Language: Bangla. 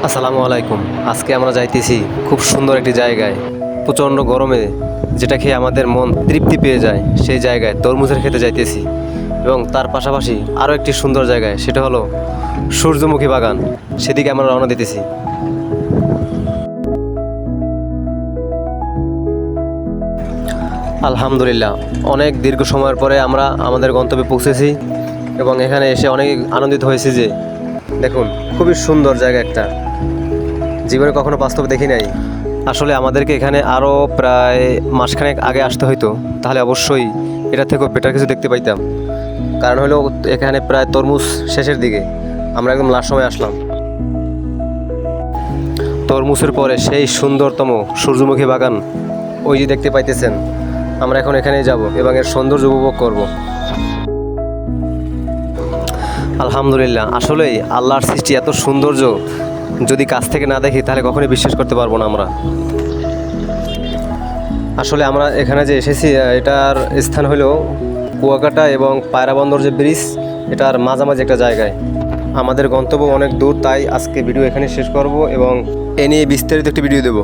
আসসালামু আলাইকুম। আজকে আমরা যাইতেছি খুব সুন্দর একটি জায়গায়, প্রচণ্ড গরমে যেটা খেয়ে আমাদের মন তৃপ্তি পেয়ে যায় সেই জায়গায় তরমুজের খেতে যাইতেছি। এবং তার পাশাপাশি আরও একটি সুন্দর জায়গায়, সেটা হলো সূর্যমুখী বাগান, সেদিকে আমরা রওনা দিতেছি। আলহামদুলিল্লাহ, অনেক দীর্ঘ সময়ের পরে আমরা আমাদের গন্তব্যে পৌঁছেছি এবং এখানে এসে অনেক আনন্দিত হয়েছি। যে দেখুন, খুবই সুন্দর জায়গা একটা, জীবনে কখনো বাস্তবে দেখি নাই। আসলে আমাদেরকে এখানে আরও প্রায় মাসখানেক আগে আসতে হইতো, তাহলে অবশ্যই এটা থেকেও বেটার কিছু দেখতে পাইতাম। কারণ হলো এখানে প্রায় তরমুজ শেষের দিকে, আমরা একদম লাস্ট সময় আসলাম। তরমুজের পরে সেই সুন্দরতম সূর্যমুখী বাগান ওই যে দেখতে পাইতেছেন, আমরা এখন এখানেই যাব এবং এর সৌন্দর্য উপভোগ করব। আলহামদুলিল্লাহ, আসলেই আল্লাহর সৃষ্টি এত সৌন্দর্য, যদি কাছ থেকে না দেখি তাহলে কখনোই বিশ্বাস করতে পারবো না আমরা। আসলে আমরা এখানে যে এসেছি, এটার স্থান হলো কুয়াকাটা এবং পায়রা বন্দর যে ব্রিজ, এটার মাঝামাঝি একটা জায়গায়। আমাদের গন্তব্য অনেক দূর, তাই আজকে ভিডিও এখানে শেষ করব এবং এ নিয়ে বিস্তারিত একটি ভিডিও দেবো।